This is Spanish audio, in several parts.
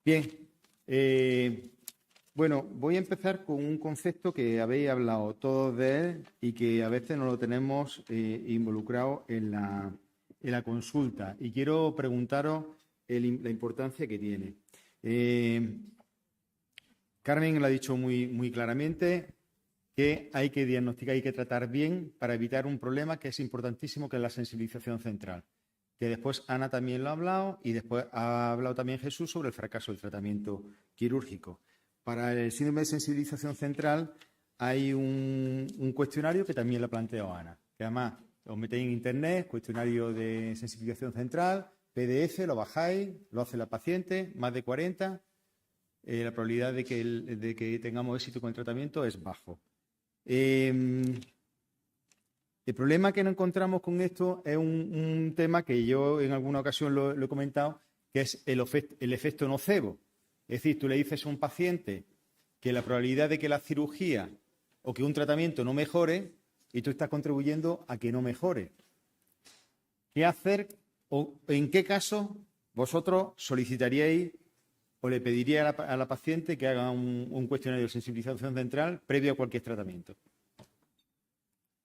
Bien. Bueno, voy a empezar con un concepto que habéis hablado todos de él y que a veces no lo tenemos involucrado en la consulta. Y quiero preguntaros la importancia que tiene. Carmen lo ha dicho muy claramente, que hay que diagnosticar y hay que tratar bien para evitar un problema que es importantísimo, que es la sensibilización central. Que después Ana también lo ha hablado y después ha hablado también Jesús sobre el fracaso del tratamiento quirúrgico. Para el síndrome de sensibilización central hay un cuestionario que también lo ha planteado Ana, que además os metéis en internet, cuestionario de sensibilización central, PDF, lo bajáis, lo hace la paciente, más de 40, la probabilidad de que tengamos éxito con el tratamiento es bajo. El problema que nos encontramos con esto es un tema que yo en alguna ocasión lo he comentado, que es el efecto nocebo. Es decir, tú le dices a un paciente que la probabilidad de que la cirugía o que un tratamiento no mejore y tú estás contribuyendo a que no mejore. ¿Qué hacer o en qué caso vosotros solicitaríais o le pediríais a la paciente que haga un cuestionario de sensibilización central previo a cualquier tratamiento?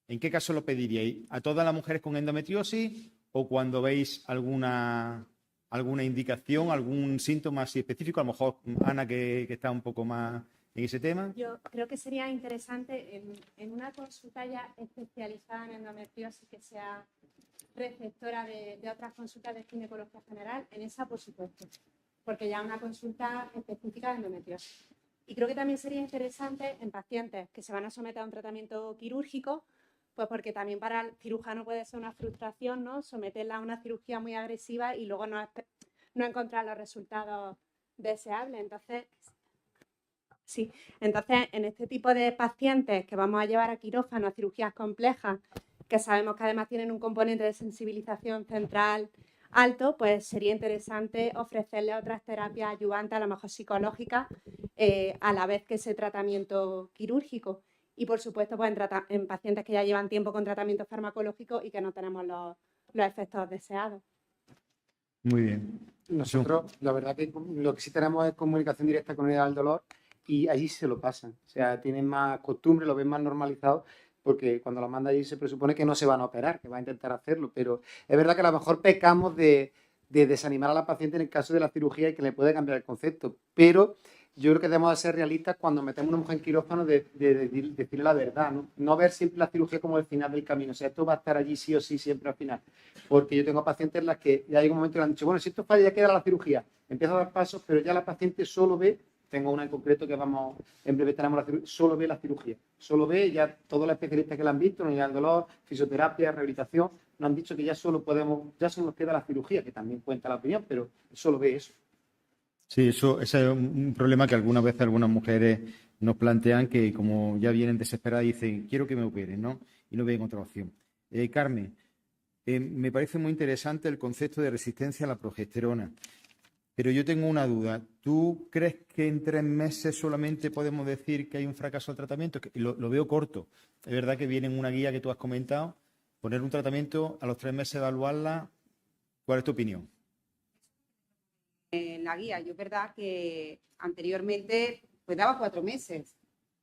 ¿En qué caso lo pediríais? ¿A todas las mujeres con endometriosis o cuando veis alguna indicación, algún síntoma así específico? A lo mejor Ana, que está un poco más en ese tema. Yo creo que sería interesante en una consulta ya especializada en endometriosis que sea receptora de otras consultas de ginecología general, en esa por supuesto, porque ya una consulta específica de endometriosis. Y creo que también sería interesante en pacientes que se van a someter a un tratamiento quirúrgico, pues porque también para el cirujano puede ser una frustración, ¿no? Someterla a una cirugía muy agresiva y luego no encontrar los resultados deseables. Entonces, en este tipo de pacientes que vamos a llevar a quirófano, a cirugías complejas, que sabemos que además tienen un componente de sensibilización central alto, pues sería interesante ofrecerle otras terapias ayudantes, a lo mejor psicológicas, a la vez que ese tratamiento quirúrgico. Y, por supuesto, pues en pacientes que ya llevan tiempo con tratamiento farmacológico y que no tenemos los efectos deseados. Muy bien. Nosotros, la verdad que lo que sí tenemos es comunicación directa con unidad del dolor y allí se lo pasan. O sea, tienen más costumbre, lo ven más normalizado, porque cuando lo manda allí se presupone que no se van a operar, que va a intentar hacerlo. Pero es verdad que a lo mejor pecamos de desanimar a la paciente en el caso de la cirugía y que le puede cambiar el concepto. Pero yo creo que debemos de ser realistas cuando metemos a una mujer en quirófano de decirle la verdad, ¿no? No ver siempre la cirugía como el final del camino. O sea, esto va a estar allí sí o sí siempre al final. Porque yo tengo pacientes en las que ya llega un momento que le han dicho, bueno, si esto falla ya queda la cirugía. Empieza a dar pasos, pero ya la paciente solo ve, tengo una en concreto que vamos, en breve tenemos la cirugía, solo ve la cirugía. Solo ve, ya todos los especialistas que la han visto, unidad del dolor, fisioterapia, rehabilitación, nos han dicho que ya solo nos queda la cirugía, que también cuenta la opinión, pero solo ve eso. Sí, ese es un problema que algunas veces algunas mujeres nos plantean, que como ya vienen desesperadas y dicen, quiero que me operen, ¿no? Y no ven otra opción. Carmen, me parece muy interesante el concepto de resistencia a la progesterona, pero yo tengo una duda. ¿Tú crees que en 3 meses solamente podemos decir que hay un fracaso al tratamiento? Lo veo corto. Es verdad que viene en una guía que tú has comentado, poner un tratamiento, a los 3 meses evaluarla. ¿Cuál es tu opinión? En la guía, yo es verdad que anteriormente pues daba 4 meses.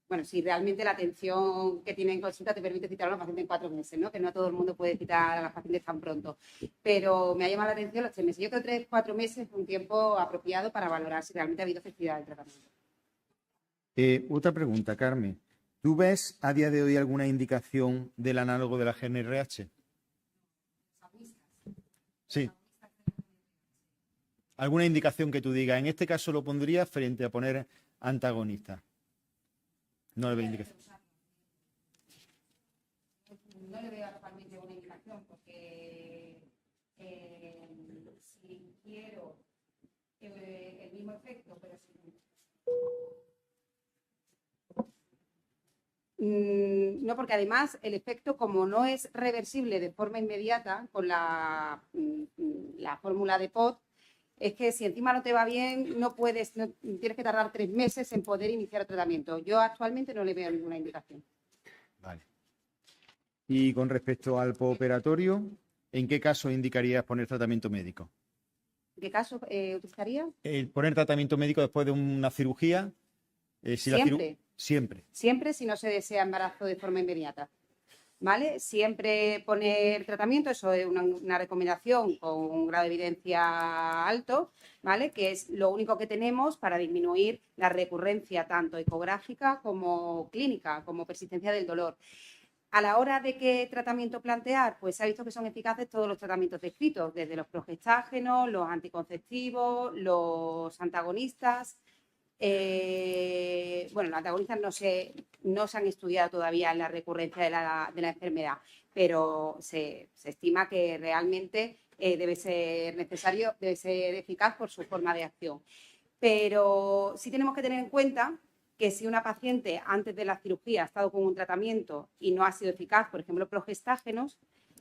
Bueno, si realmente la atención que tiene en consulta te permite citar a una paciente en 4 meses, ¿no? Que no todo el mundo puede citar a las pacientes tan pronto. Pero me ha llamado la atención los 3 meses. Yo creo que 3-4 meses es un tiempo apropiado para valorar si realmente ha habido efectividad del tratamiento. Otra pregunta, Carmen. ¿Tú ves a día de hoy alguna indicación del análogo de la GnRH? Sí. ¿Alguna indicación que tú digas? En este caso lo pondría frente a poner antagonista. No le veo indicación. No le veo actualmente una indicación porque si quiero el mismo efecto, pero no, porque además el efecto, como no es reversible de forma inmediata con la fórmula de POT, es que si encima no te va bien, tienes que tardar 3 meses en poder iniciar el tratamiento. Yo actualmente no le veo ninguna indicación. Vale. Y con respecto al postoperatorio, ¿en qué caso indicarías poner tratamiento médico? ¿Qué caso utilizaría? El poner tratamiento médico después de una cirugía. Si Siempre. Siempre. Siempre si no se desea embarazo de forma inmediata. ¿Vale? Siempre poner tratamiento, eso es una recomendación con un grado de evidencia alto, ¿vale? Que es lo único que tenemos para disminuir la recurrencia tanto ecográfica como clínica, como persistencia del dolor. A la hora de qué tratamiento plantear, pues se ha visto que son eficaces todos los tratamientos descritos, desde los progestágenos, los anticonceptivos, los antagonistas. Bueno, los antagonistas no se han estudiado todavía en la recurrencia de la enfermedad, pero se estima que realmente debe ser necesario, debe ser eficaz por su forma de acción. Pero sí tenemos que tener en cuenta que si una paciente antes de la cirugía ha estado con un tratamiento y no ha sido eficaz, por ejemplo, progestágenos,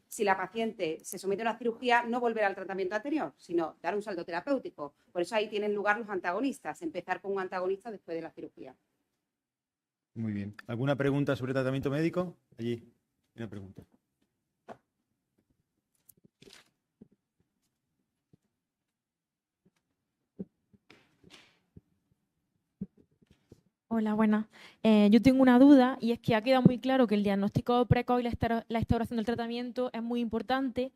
si la paciente se somete a una cirugía, no volver al tratamiento anterior, sino dar un salto terapéutico. Por eso ahí tienen lugar los antagonistas, empezar con un antagonista después de la cirugía. Muy bien. ¿Alguna pregunta sobre tratamiento médico? Allí, una pregunta. Hola, buenas. Yo tengo una duda y es que ha quedado muy claro que el diagnóstico precoz y la instauración del tratamiento es muy importante,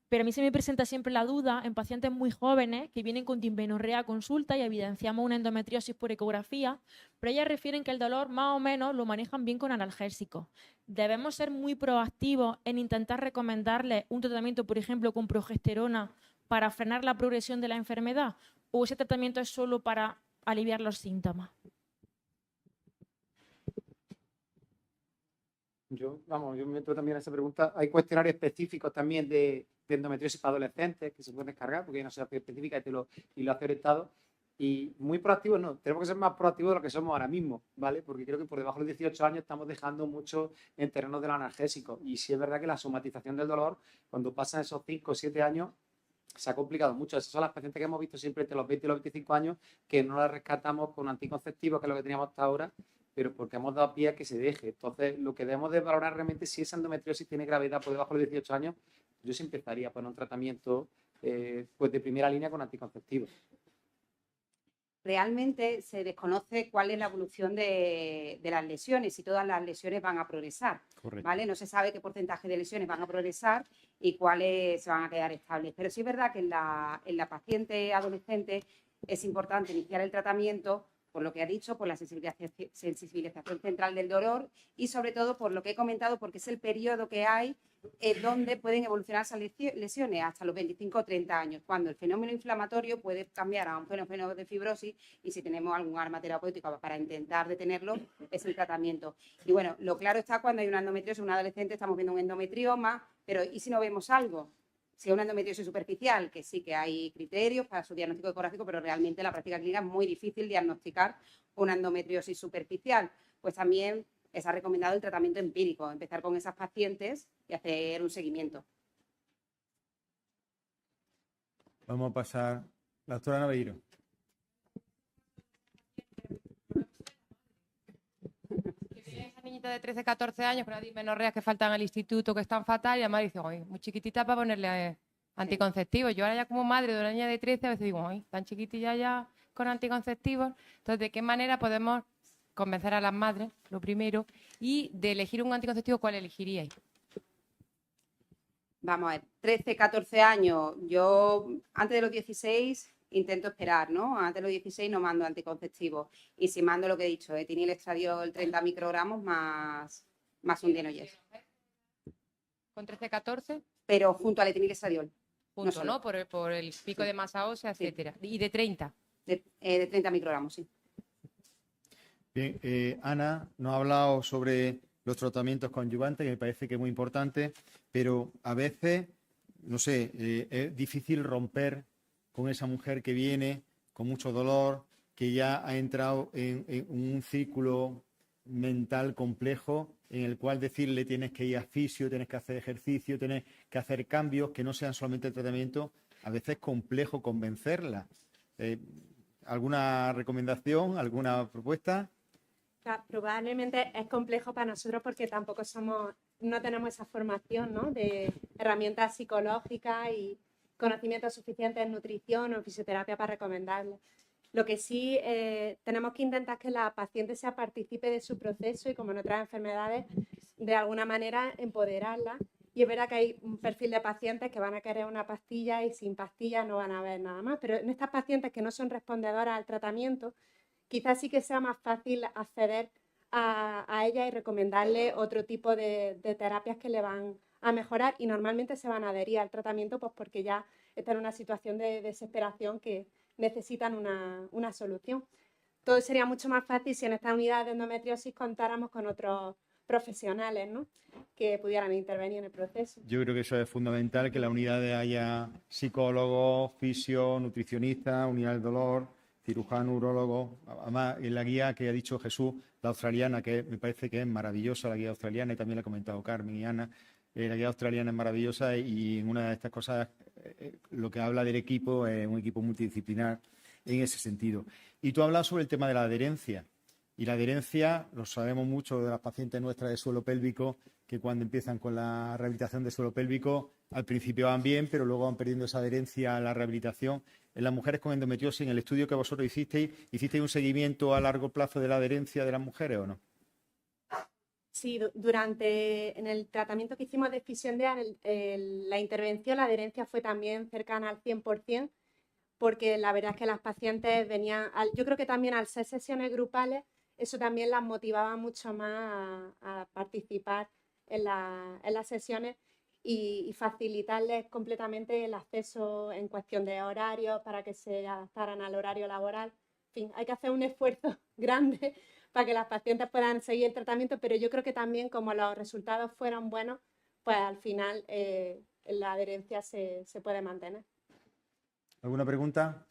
pero a mí se me presenta siempre la duda en pacientes muy jóvenes que vienen con dismenorrea a consulta y evidenciamos una endometriosis por ecografía, pero ellas refieren que el dolor más o menos lo manejan bien con analgésicos. ¿Debemos ser muy proactivos en intentar recomendarles un tratamiento, por ejemplo, con progesterona para frenar la progresión de la enfermedad? ¿O ese tratamiento es solo para aliviar los síntomas? Yo me meto también en esa pregunta. Hay cuestionarios específicos también de endometriosis para adolescentes que se pueden descargar porque hay una sociedad específica y lo hace el Estado. Y muy proactivos no, tenemos que ser más proactivos de lo que somos ahora mismo, ¿vale? Porque creo que por debajo de los 18 años estamos dejando mucho en terrenos del analgésico. Y sí es verdad que la somatización del dolor, cuando pasan esos 5 o 7 años, se ha complicado mucho. Esas son las pacientes que hemos visto siempre entre los 20 y los 25 años que no las rescatamos con anticonceptivos, que es lo que teníamos hasta ahora, pero porque hemos dado pie a que se deje. Entonces, lo que debemos de valorar realmente si esa endometriosis tiene gravedad por debajo de los 18 años, yo sí empezaría a poner un tratamiento pues de primera línea con anticonceptivos. Realmente se desconoce cuál es la evolución de las lesiones, si todas las lesiones van a progresar. Correcto. ¿Vale? No se sabe qué porcentaje de lesiones van a progresar y cuáles se van a quedar estables. Pero sí es verdad que en la paciente adolescente es importante iniciar el tratamiento, por lo que ha dicho, por la sensibilización central del dolor y sobre todo por lo que he comentado, porque es el periodo que hay donde pueden evolucionar esas lesiones hasta los 25 o 30 años, cuando el fenómeno inflamatorio puede cambiar a un fenómeno de fibrosis y si tenemos algún arma terapéutica para intentar detenerlo, es el tratamiento. Y bueno, lo claro está cuando hay una endometriosis, un adolescente, estamos viendo un endometrioma, pero ¿y si no vemos algo? Si es una endometriosis superficial, que sí que hay criterios para su diagnóstico ecográfico, pero realmente en la práctica clínica es muy difícil diagnosticar una endometriosis superficial, pues también ha recomendado el tratamiento empírico, empezar con esas pacientes y hacer un seguimiento. Vamos a pasar. La doctora Naveiro. Esa niñita de 13, 14 años con una dismenorrea que faltan al instituto, que están fatal, y además dice, oye, muy chiquitita para ponerle anticonceptivos. Yo ahora ya como madre de una niña de 13 a veces digo, oye, tan chiquitilla ya con anticonceptivos. Entonces, ¿de qué manera podemos convencer a las madres, lo primero, y de elegir un anticonceptivo, cuál elegiríais? Vamos a ver, 13, 14 años, yo antes de los 16 intento esperar, ¿no? Antes de los 16 no mando anticonceptivos. Y si mando lo que he dicho, etinil estradiol 30 microgramos más un Denoyes. ¿Con 13, 14? Pero junto al etinil estradiol. Junto, ¿no? Por el pico de masa ósea, etcétera. ¿Y de 30? De 30 microgramos, sí. Bien, Ana nos ha hablado sobre los tratamientos coadyuvantes, que me parece que es muy importante, pero a veces, no sé, es difícil romper con esa mujer que viene con mucho dolor, que ya ha entrado en un círculo mental complejo en el cual decirle tienes que ir a fisio, tienes que hacer ejercicio, tienes que hacer cambios que no sean solamente el tratamiento, a veces es complejo convencerla. ¿Alguna recomendación, alguna propuesta? Probablemente es complejo para nosotros porque tampoco no tenemos esa formación, ¿no? De herramientas psicológicas y conocimientos suficientes en nutrición o en fisioterapia para recomendarle. Lo que sí tenemos que intentar es que la paciente sea partícipe de su proceso y, como en otras enfermedades, de alguna manera empoderarla. Y es verdad que hay un perfil de pacientes que van a querer una pastilla y sin pastilla no van a ver nada más, pero en estas pacientes que no son respondedoras al tratamiento, quizás sí que sea más fácil acceder a ella y recomendarle otro tipo de terapias que le van a mejorar, y normalmente se van a adherir al tratamiento pues porque ya están en una situación de desesperación que necesitan una solución. Todo sería mucho más fácil si en esta unidad de endometriosis contáramos con otros profesionales, ¿no?, que pudieran intervenir en el proceso. Yo creo que eso es fundamental, que en la unidad haya psicólogos, fisio, nutricionistas, unidad del dolor, cirujano, urólogo. Además, en la guía que ha dicho Jesús, la australiana, que me parece que es maravillosa, la guía australiana, y también la ha comentado Carmen y Ana, la guía australiana es maravillosa, y en una de estas cosas lo que habla del equipo es un equipo multidisciplinar en ese sentido. Y tú hablas sobre el tema de la adherencia. Y la adherencia, lo sabemos mucho de las pacientes nuestras de suelo pélvico, que cuando empiezan con la rehabilitación de suelo pélvico, al principio van bien, pero luego van perdiendo esa adherencia a la rehabilitación. En las mujeres con endometriosis, en el estudio que vosotros ¿hicisteis un seguimiento a largo plazo de la adherencia de las mujeres o no? Sí, en el tratamiento que hicimos de Fisiondea, la intervención, la adherencia fue también cercana al 100%, porque la verdad es que las pacientes venían, yo creo que también al ser sesiones grupales, eso también las motivaba mucho más a participar en las sesiones y facilitarles completamente el acceso en cuestión de horarios para que se adaptaran al horario laboral. En fin, hay que hacer un esfuerzo grande para que las pacientes puedan seguir el tratamiento, pero yo creo que también, como los resultados fueron buenos, pues al final la adherencia se puede mantener. ¿Alguna pregunta?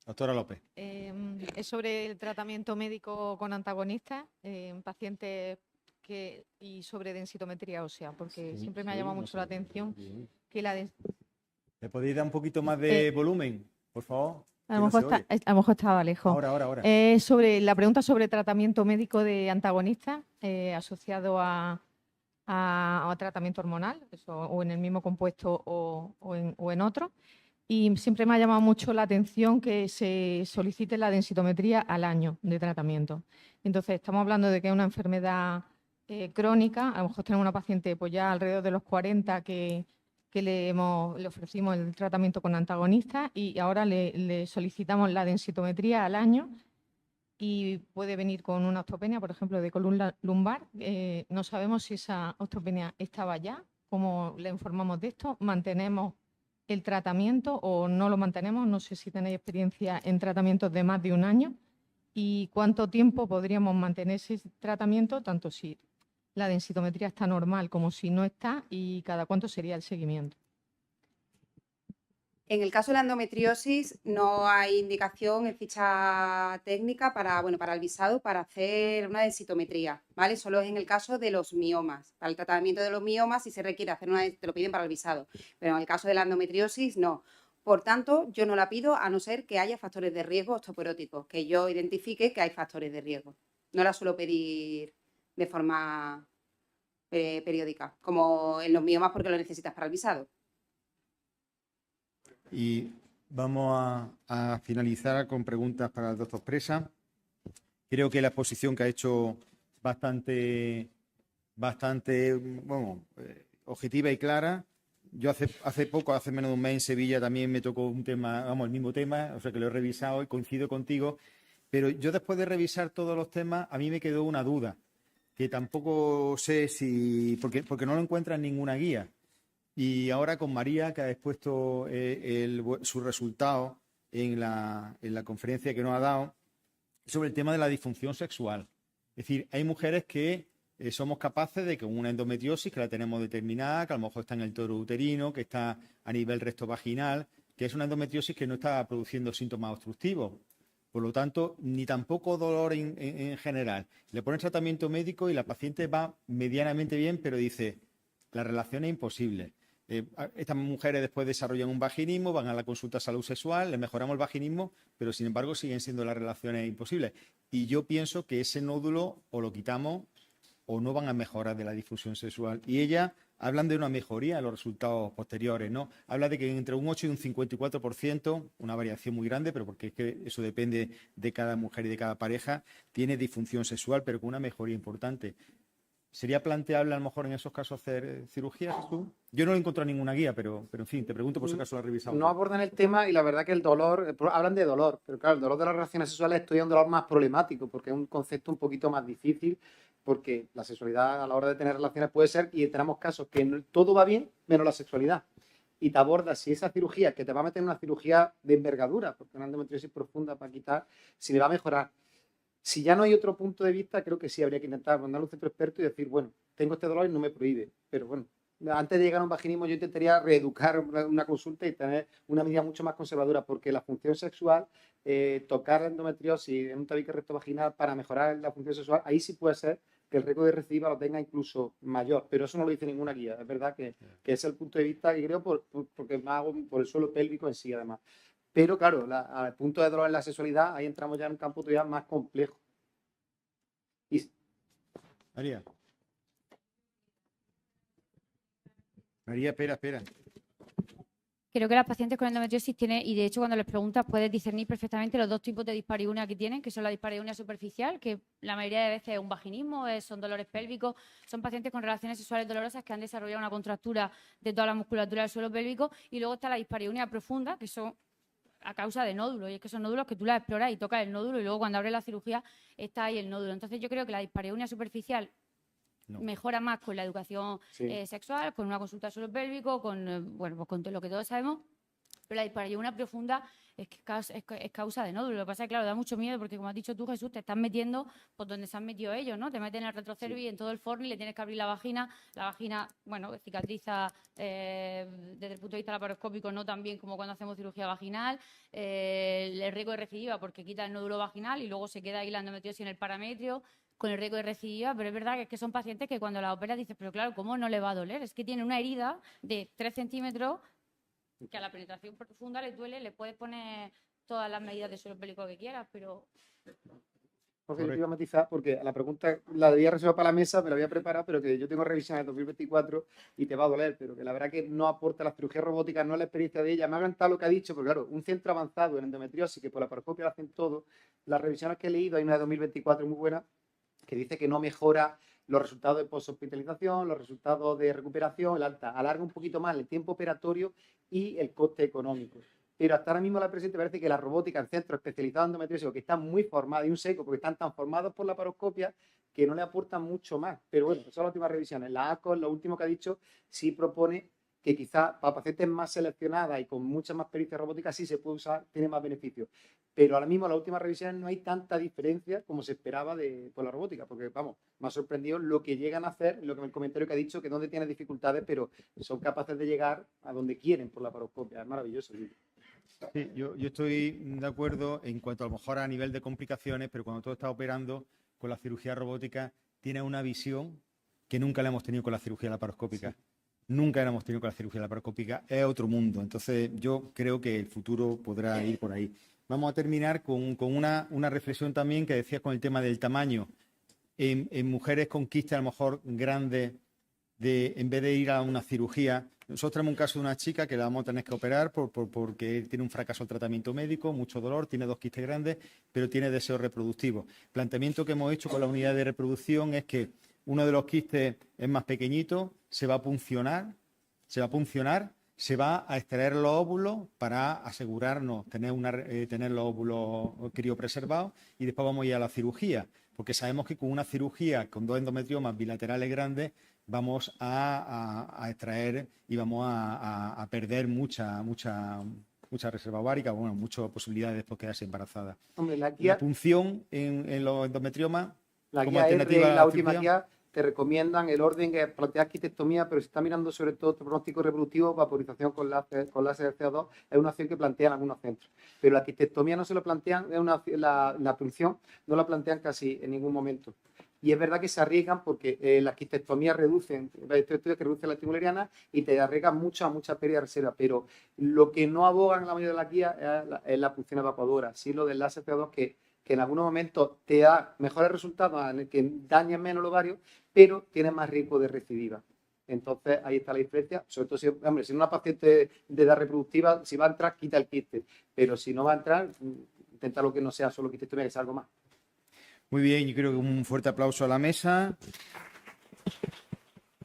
Doctora López. Es sobre el tratamiento médico con antagonistas en pacientes y sobre densitometría ósea, porque siempre me ha llamado mucho la atención que ¿Le podéis dar un poquito más de volumen, por favor? A lo mejor estaba lejos. Ahora. Sobre la pregunta sobre tratamiento médico de antagonistas asociado a tratamiento hormonal, o en el mismo compuesto o en otro. Y siempre me ha llamado mucho la atención que se solicite la densitometría al año de tratamiento. Entonces, estamos hablando de que es una enfermedad crónica. A lo mejor tenemos una paciente pues ya alrededor de los 40 que le ofrecimos el tratamiento con antagonistas, y ahora le solicitamos la densitometría al año, y puede venir con una osteopenia, por ejemplo, de columna lumbar. No sabemos si esa osteopenia estaba ya, cómo le informamos de esto, mantenemos el tratamiento o no lo mantenemos. No sé si tenéis experiencia en tratamientos de más de un año y cuánto tiempo podríamos mantener ese tratamiento, tanto si la densitometría está normal como si no está, y cada cuánto sería el seguimiento. En el caso de la endometriosis no hay indicación en ficha técnica para el visado para hacer una densitometría, ¿vale? Solo es en el caso de los miomas. Para el tratamiento de los miomas sí se requiere hacer te lo piden para el visado, pero en el caso de la endometriosis no. Por tanto, yo no la pido a no ser que haya factores de riesgo osteoporóticos, que yo identifique que hay factores de riesgo. No la suelo pedir de forma periódica, como en los miomas porque lo necesitas para el visado. Y vamos a finalizar con preguntas para el doctor Presa. Creo que la exposición que ha hecho bastante objetiva y clara. Yo hace poco, hace menos de un mes en Sevilla, también me tocó un tema, el mismo tema, o sea que lo he revisado y coincido contigo. Pero yo, después de revisar todos los temas, a mí me quedó una duda, que tampoco sé si, porque no lo encuentro en ninguna guía. Y ahora con María, que ha expuesto su resultado en la conferencia que nos ha dado, sobre el tema de la disfunción sexual. Es decir, hay mujeres que somos capaces de, con una endometriosis que la tenemos determinada, que a lo mejor está en el toro uterino, que está a nivel rectovaginal, que es una endometriosis que no está produciendo síntomas obstructivos. Por lo tanto, ni tampoco dolor en general. Le ponen tratamiento médico y la paciente va medianamente bien, pero dice, la relación es imposible. Estas mujeres después desarrollan un vaginismo, van a la consulta de salud sexual, les mejoramos el vaginismo, pero sin embargo siguen siendo las relaciones imposibles. Y yo pienso que ese nódulo o lo quitamos o no van a mejorar de la difusión sexual. Y ella hablan de una mejoría en los resultados posteriores, ¿no? Habla de que entre un 8 y un 54%, una variación muy grande, pero porque es que eso depende de cada mujer y de cada pareja, tiene disfunción sexual, pero con una mejoría importante. ¿Sería planteable a lo mejor en esos casos hacer cirugía, Jesús? Yo no he encontrado ninguna guía, pero en fin, te pregunto por si acaso la has revisado. No abordan el tema y la verdad que el dolor, hablan de dolor, pero claro, el dolor de las relaciones sexuales es un dolor más problemático porque es un concepto un poquito más difícil, porque la sexualidad a la hora de tener relaciones puede ser, y tenemos casos que todo va bien menos la sexualidad. Y te abordas si esa cirugía, que te va a meter en una cirugía de envergadura, porque una endometriosis profunda para quitar, si me va a mejorar. Si ya no hay otro punto de vista, creo que sí habría que intentar mandar a un centro experto y decir, bueno, tengo este dolor y no me prohíbe. Pero bueno, antes de llegar a un vaginismo yo intentaría reeducar una consulta y tener una medida mucho más conservadora, porque la función sexual, tocar la endometriosis en un tabique recto vaginal para mejorar la función sexual, ahí sí puede ser que el riesgo de recidiva lo tenga incluso mayor, pero eso no lo dice ninguna guía. Es verdad que es el punto de vista, y creo porque me hago por el suelo pélvico en sí, además. Pero claro, al punto de dolor en la sexualidad, ahí entramos ya en un campo todavía más complejo. María. María, espera. Creo que las pacientes con endometriosis tienen, y de hecho cuando les preguntas puedes discernir perfectamente los dos tipos de dispareunia que tienen, que son la dispareunia superficial, que la mayoría de veces es un vaginismo, son dolores pélvicos, son pacientes con relaciones sexuales dolorosas que han desarrollado una contractura de toda la musculatura del suelo pélvico, y luego está la dispareunia profunda, que son a causa de nódulos, y es que son nódulos que tú las exploras y tocas el nódulo y luego cuando abres la cirugía está ahí el nódulo. Entonces yo creo que la dispareunia superficial mejora más con la educación sexual, con una consulta de suelo pélvico, pues con todo lo que todos sabemos, pero la dispareunia profunda es causa de nódulo. Lo que pasa es que, claro, da mucho miedo porque, como has dicho tú, Jesús, te estás metiendo por donde se han metido ellos, ¿no? Te meten en el retrocervi, en todo el forni, le tienes que abrir la vagina, bueno, cicatriza desde el punto de vista laparoscópico no tan bien como cuando hacemos cirugía vaginal, el riesgo de recidiva porque quita el nódulo vaginal y luego se queda ahí la endometriosis en el parametrio con el riesgo de recidiva, pero es verdad que son pacientes que cuando la operas dices, pero claro, ¿cómo no le va a doler? Es que tiene una herida de 3 centímetros que a la penetración profunda le duele, le puedes poner todas las medidas de suelo pélvico que quieras, pero... Porque yo te iba a matizar, porque a la pregunta la debía reservar para la mesa, me la había preparado, pero que yo tengo revisión en 2024 y te va a doler, pero que la verdad que no aporta la cirugía robótica, no es la experiencia de ella. Me ha encantado lo que ha dicho, porque claro, un centro avanzado en endometriosis, que por la paroscopia lo hacen todo, las revisiones que he leído, hay una de 2024 muy buena, que dice que no mejora los resultados de poshospitalización, los resultados de recuperación, el alta, alarga un poquito más el tiempo operatorio y el coste económico. Pero hasta ahora mismo la presente parece que la robótica en centros especializados en endometriosis, que están muy formados, y un seco, porque están tan formados por la paroscopia, que no le aportan mucho más. Pero bueno, son las últimas revisiones. La ACOS, lo último que ha dicho, sí propone que quizás para pacientes más seleccionadas y con mucha más pericia robótica sí se puede usar, tiene más beneficios. Pero ahora mismo en las últimas revisiones no hay tanta diferencia como se esperaba por la robótica, porque vamos, me ha sorprendido lo que llegan a hacer, lo que el comentario que ha dicho, que donde tiene dificultades, pero son capaces de llegar a donde quieren por la paroscopia. Es maravilloso. Sí, yo estoy de acuerdo en cuanto a lo mejor a nivel de complicaciones, pero cuando tú estás operando con la cirugía robótica, tienes una visión que nunca la hemos tenido con la cirugía laparoscópica. Sí. Nunca la hemos tenido con la cirugía laparoscópica, es otro mundo. Entonces yo creo que el futuro podrá ir por ahí. Vamos a terminar con una reflexión también que decías con el tema del tamaño. En mujeres con quistes a lo mejor grandes, en vez de ir a una cirugía, nosotros tenemos un caso de una chica que la vamos a tener que operar porque tiene un fracaso al tratamiento médico, mucho dolor, tiene 2 quistes grandes, pero tiene deseo reproductivo. El planteamiento que hemos hecho con la unidad de reproducción es que uno de los quistes es más pequeñito, se va a puncionar, se va a extraer los óvulos para asegurarnos tener los óvulos criopreservados y después vamos a ir a la cirugía, porque sabemos que con una cirugía con 2 endometriomas bilaterales grandes vamos a extraer y vamos a perder mucha reserva ovárica, bueno, muchas posibilidades de después quedarse embarazada. Hombre, la punción en los endometriomas la como guía alternativa R, a la última guía te recomiendan el orden que plantea quistectomía, pero se está mirando sobre todo pronóstico reproductivo, vaporización con láser de CO2, es una opción que plantean algunos centros. Pero la quistectomía no se lo plantean, la punción no la plantean casi en ningún momento. Y es verdad que se arriesgan porque las quistectomías reducen, hay estudios que reducen la estimulariana y te arriesgan mucha pérdida de reserva. Pero lo que no abogan la mayoría de las guías es la punción evacuadora. Sí, lo del láser CO2 que en algunos momentos te da mejores resultados, en el que daña menos el ovario, pero tiene más riesgo de recidiva. Entonces, ahí está la diferencia. Sobre todo, si, hombre, si una paciente de edad reproductiva, si va a entrar, quita el quiste. Pero si no va a entrar, intenta lo que no sea solo quistectomía, que sea algo más. Muy bien, yo creo que un fuerte aplauso a la mesa.